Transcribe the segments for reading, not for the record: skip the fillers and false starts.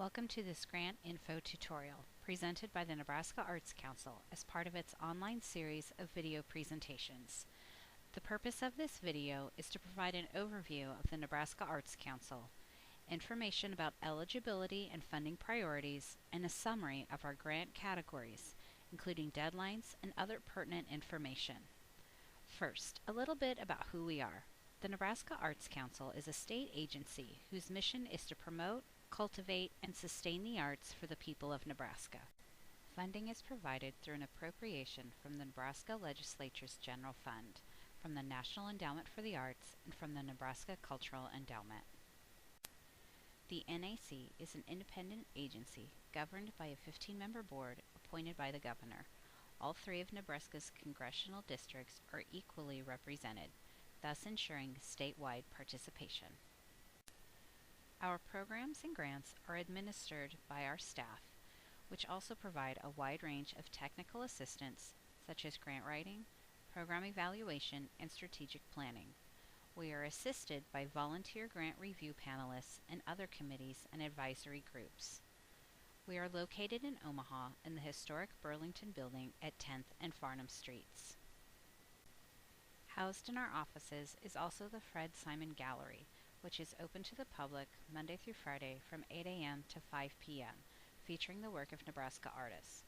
Welcome to this grant info tutorial presented by the Nebraska Arts Council as part of its online series of video presentations. The purpose of this video is to provide an overview of the Nebraska Arts Council, information about eligibility and funding priorities, and a summary of our grant categories, including deadlines and other pertinent information. First, a little bit about who we are. The Nebraska Arts Council is a state agency whose mission is to promote, cultivate, and sustain the arts for the people of Nebraska. Funding is provided through an appropriation from the Nebraska Legislature's General Fund, from the National Endowment for the Arts, and from the Nebraska Cultural Endowment. The NAC is an independent agency governed by a 15-member board appointed by the governor. All three of Nebraska's congressional districts are equally represented, thus ensuring statewide participation. Our programs and grants are administered by our staff, which also provide a wide range of technical assistance such as grant writing, program evaluation, and strategic planning. We are assisted by volunteer grant review panelists and other committees and advisory groups. We are located in Omaha in the historic Burlington Building at 10th and Farnham Streets. Housed in our offices is also the Fred Simon Gallery, which is open to the public Monday through Friday from 8 a.m. to 5 p.m., featuring the work of Nebraska artists.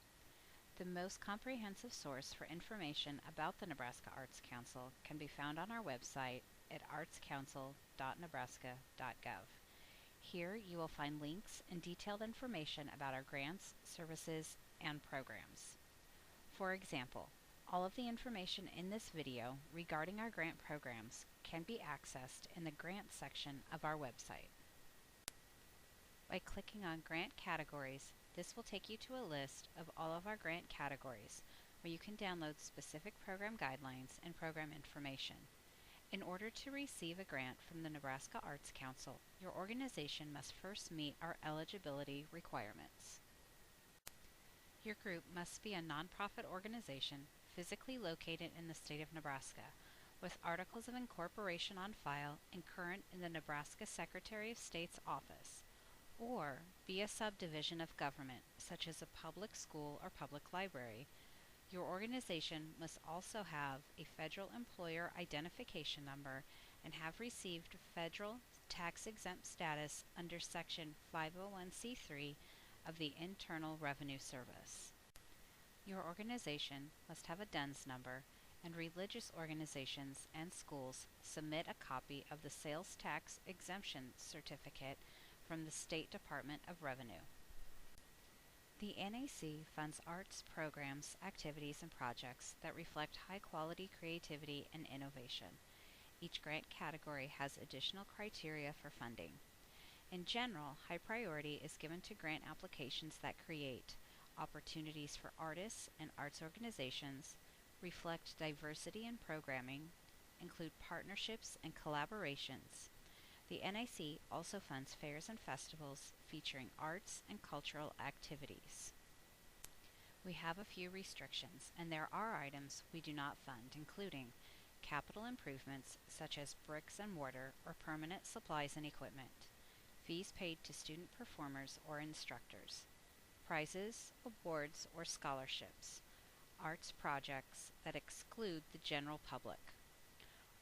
The most comprehensive source for information about the Nebraska Arts Council can be found on our website at artscouncil.nebraska.gov. Here you will find links and detailed information about our grants, services, and programs. For example, all of the information in this video regarding our grant programs can be accessed in the grant section of our website. By clicking on grant categories, this will take you to a list of all of our grant categories where you can download specific program guidelines and program information. In order to receive a grant from the Nebraska Arts Council, your organization must first meet our eligibility requirements. Your group must be a nonprofit organization physically located in the state of Nebraska, with articles of incorporation on file and current in the Nebraska Secretary of State's office, or be a subdivision of government, such as a public school or public library. Your organization must also have a federal employer identification number and have received federal tax-exempt status under Section 501c3 of the Internal Revenue Service. Your organization must have a DUNS number, and religious organizations and schools submit a copy of the sales tax exemption certificate from the State Department of Revenue. The NAC funds arts programs, activities, and projects that reflect high-quality creativity and innovation. Each grant category has additional criteria for funding. In general, high priority is given to grant applications that create opportunities for artists and arts organizations, reflect diversity in programming, include partnerships and collaborations. The NAC also funds fairs and festivals featuring arts and cultural activities. We have a few restrictions, and there are items we do not fund, including capital improvements such as bricks and mortar or permanent supplies and equipment, fees paid to student performers or instructors, prizes, awards, or scholarships, arts projects that exclude the general public.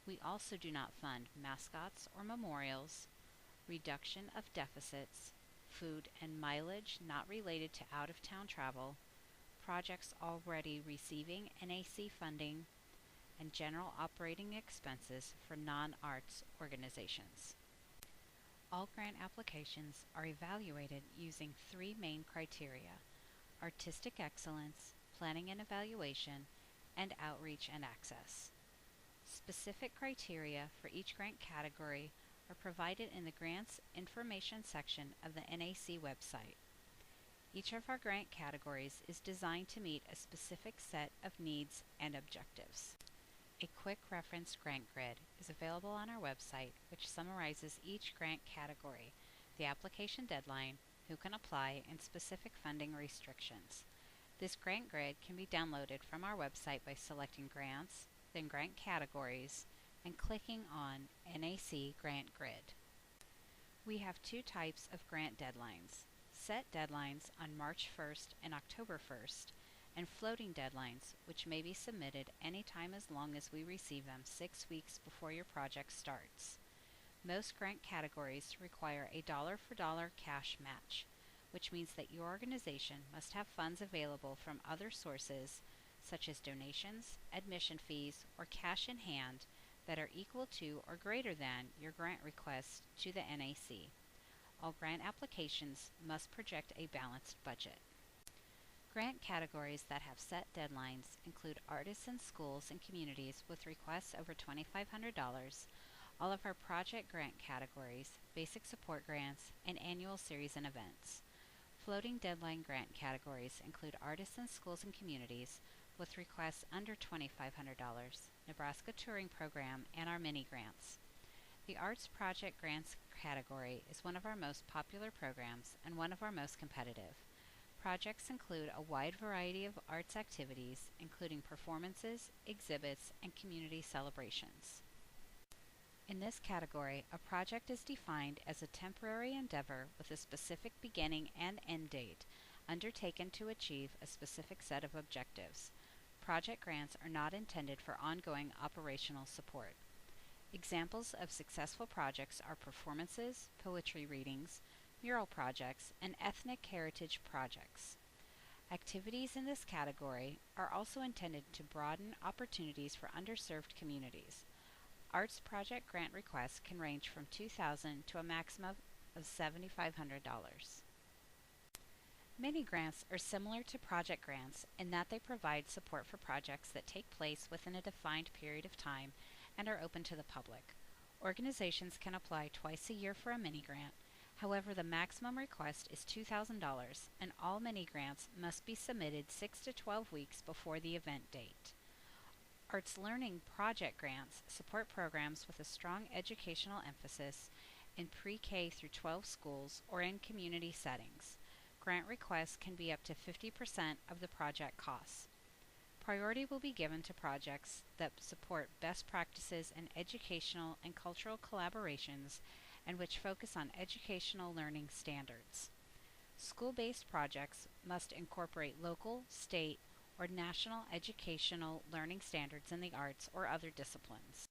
We also do not fund mascots or memorials, reduction of deficits, food and mileage not related to out-of-town travel, projects already receiving NAC funding, and general operating expenses for non-arts organizations. All grant applications are evaluated using three main criteria: artistic excellence, planning and evaluation, and outreach and access. Specific criteria for each grant category are provided in the Grants Information section of the NAC website. Each of our grant categories is designed to meet a specific set of needs and objectives. A quick reference grant grid is available on our website, which summarizes each grant category, the application deadline, who can apply, and specific funding restrictions. This grant grid can be downloaded from our website by selecting Grants, then Grant Categories, and clicking on NAC Grant Grid. We have two types of grant deadlines: set deadlines on March 1st and October 1st, and floating deadlines, which may be submitted any time as long as we receive them 6 weeks before your project starts. Most grant categories require a dollar-for-dollar cash match, which means that your organization must have funds available from other sources, such as donations, admission fees, or cash in hand, that are equal to or greater than your grant request to the NAC. All grant applications must project a balanced budget. Grant categories that have set deadlines include artists and schools and communities with requests over $2,500, all of our project grant categories, basic support grants, and annual series and events. Floating deadline grant categories include artists and schools and communities with requests under $2,500, Nebraska Touring Program, and our mini grants. The Arts Project Grants category is one of our most popular programs and one of our most competitive. Projects include a wide variety of arts activities, including performances, exhibits, and community celebrations. In this category, a project is defined as a temporary endeavor with a specific beginning and end date, undertaken to achieve a specific set of objectives. Project grants are not intended for ongoing operational support. Examples of successful projects are performances, poetry readings, mural projects, and ethnic heritage projects. Activities in this category are also intended to broaden opportunities for underserved communities. Arts project grant requests can range from $2,000 to a maximum of $7,500. Mini grants are similar to project grants in that they provide support for projects that take place within a defined period of time and are open to the public. Organizations can apply twice a year for a mini grant. However, the maximum request is $2,000, and all mini grants must be submitted 6 to 12 weeks before the event date. Arts Learning Project Grants support programs with a strong educational emphasis in pre-K through 12 schools or in community settings. Grant requests can be up to 50% of the project costs. Priority will be given to projects that support best practices in educational and cultural collaborations and which focus on educational learning standards. School-based projects must incorporate local, state, or national educational learning standards in the arts or other disciplines.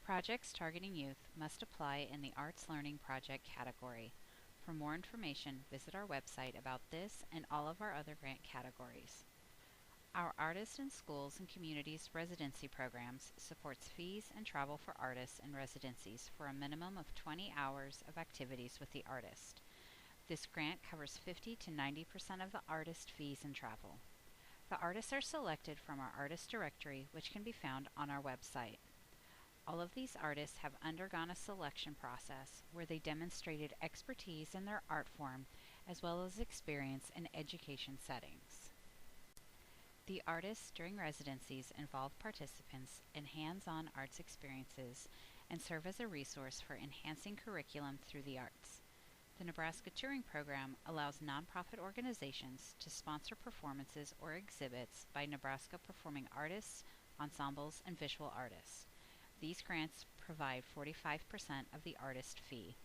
Projects targeting youth must apply in the Arts Learning Project category. For more information, visit our website about this and all of our other grant categories. Our Artists in Schools and Communities residency programs supports fees and travel for artists in residencies for a minimum of 20 hours of activities with the artist. This grant covers 50 to 90% of the artist fees and travel. The artists are selected from our artist directory, which can be found on our website. All of these artists have undergone a selection process where they demonstrated expertise in their art form as well as experience in education settings. The artists during residencies involve participants in hands-on arts experiences and serve as a resource for enhancing curriculum through the arts. The Nebraska Touring Program allows nonprofit organizations to sponsor performances or exhibits by Nebraska performing artists, ensembles, and visual artists. These grants provide 45% of the artist fee.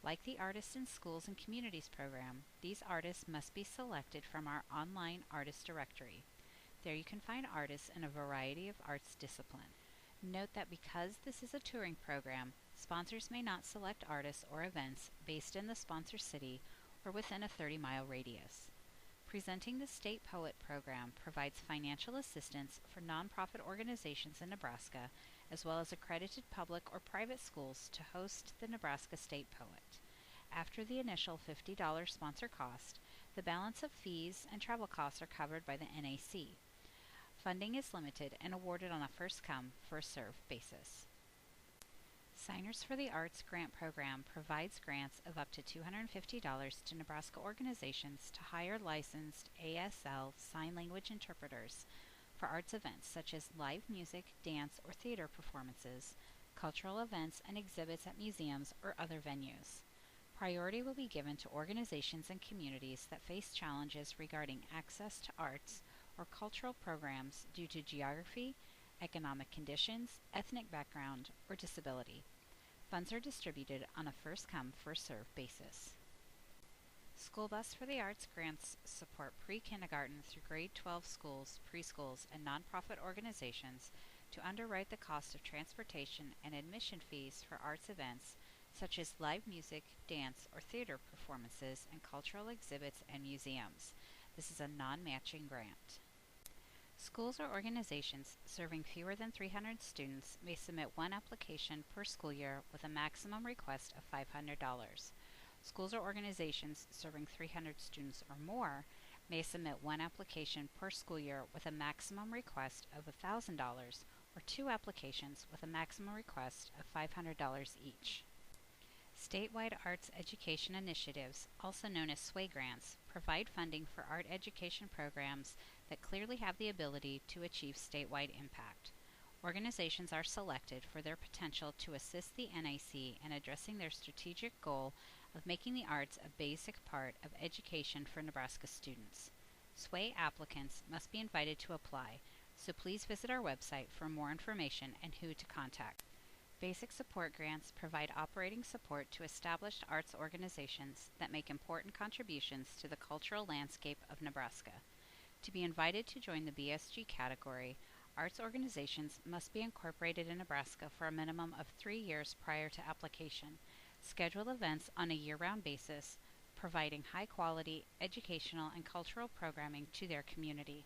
Like the Artists in Schools and Communities program, these artists must be selected from our online artist directory. There you can find artists in a variety of arts disciplines. Note that because this is a touring program, sponsors may not select artists or events based in the sponsor city or within a 30-mile radius. Presenting the State Poet program provides financial assistance for nonprofit organizations in Nebraska, as well as accredited public or private schools to host the Nebraska State Poet. After the initial $50 sponsor cost, the balance of fees and travel costs are covered by the NAC. Funding is limited and awarded on a first-come, first-served basis. Signers for the Arts Grant Program provides grants of up to $250 to Nebraska organizations to hire licensed ASL sign language interpreters for arts events such as live music, dance, or theater performances, cultural events and exhibits at museums or other venues. Priority will be given to organizations and communities that face challenges regarding access to arts or cultural programs due to geography, economic conditions, ethnic background, or disability. Funds are distributed on a first-come, first-served basis. School Bus for the Arts grants support pre-kindergarten through grade 12 schools, preschools, and nonprofit organizations to underwrite the cost of transportation and admission fees for arts events such as live music, dance, or theater performances, and cultural exhibits and museums. This is a non-matching grant. Schools or organizations serving fewer than 300 students may submit one application per school year with a maximum request of $500. Schools or organizations serving 300 students or more may submit one application per school year with a maximum request of $1,000 or two applications with a maximum request of $500 each. Statewide Arts Education Initiatives, also known as SWAY grants, provide funding for art education programs that clearly have the ability to achieve statewide impact. Organizations are selected for their potential to assist the NAC in addressing their strategic goal of making the arts a basic part of education for Nebraska students. SWAY applicants must be invited to apply, so please visit our website for more information and who to contact. Basic support grants provide operating support to established arts organizations that make important contributions to the cultural landscape of Nebraska. To be invited to join the BSG category, arts organizations must be incorporated in Nebraska for a minimum of 3 years prior to application, schedule events on a year-round basis, providing high-quality educational and cultural programming to their community.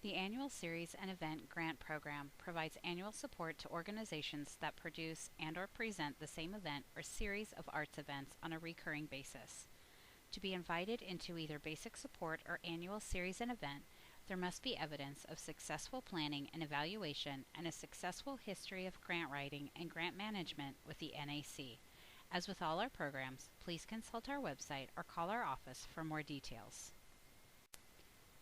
The Annual Series and Event Grant Program provides annual support to organizations that produce and/or present the same event or series of arts events on a recurring basis. To be invited into either basic support or annual series and event, there must be evidence of successful planning and evaluation and a successful history of grant writing and grant management with the NAC. As with all our programs, please consult our website or call our office for more details.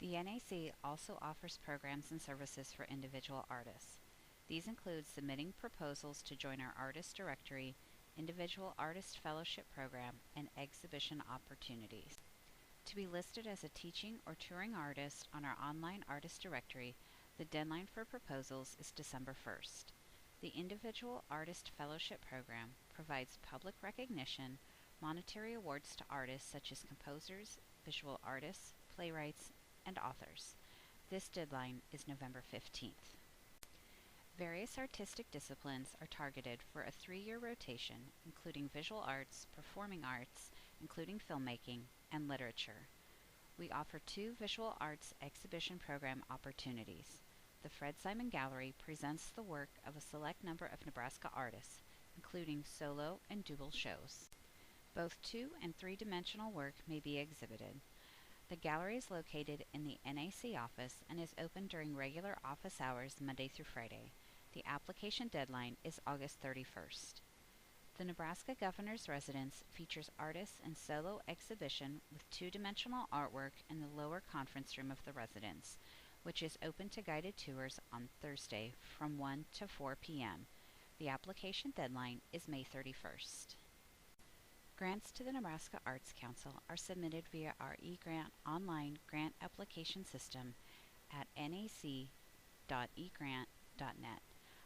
The NAC also offers programs and services for individual artists. These include submitting proposals to join our artist directory, individual artist fellowship program, and exhibition opportunities. To be listed as a teaching or touring artist on our online artist directory, the deadline for proposals is December 1st. The Individual Artist Fellowship Program provides public recognition, monetary awards to artists such as composers, visual artists, playwrights, and authors. This deadline is November 15th. Various artistic disciplines are targeted for a 3-year rotation, including visual arts, performing arts, including filmmaking, and literature. We offer 2 visual arts exhibition program opportunities. The Fred Simon Gallery presents the work of a select number of Nebraska artists, including solo and dual shows. Both 2- and 3-dimensional work may be exhibited. The gallery is located in the NAC office and is open during regular office hours Monday through Friday. The application deadline is August 31st. The Nebraska Governor's Residence features artists and solo exhibition with 2-dimensional artwork in the lower conference room of the residence, which is open to guided tours on Thursday from 1 to 4 p.m. The application deadline is May 31st. Grants to the Nebraska Arts Council are submitted via our eGrant online grant application system at nac.egrant.net.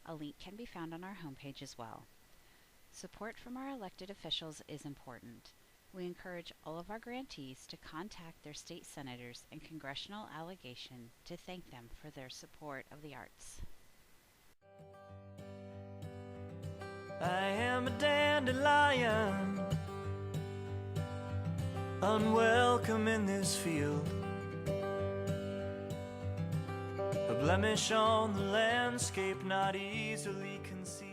A link can be found on our homepage as well. Support from our elected officials is important. We encourage all of our grantees to contact their state senators and congressional allegation to thank them for their support of the arts. I am a dandelion, unwelcome in this field, a blemish on the landscape not easily concealed.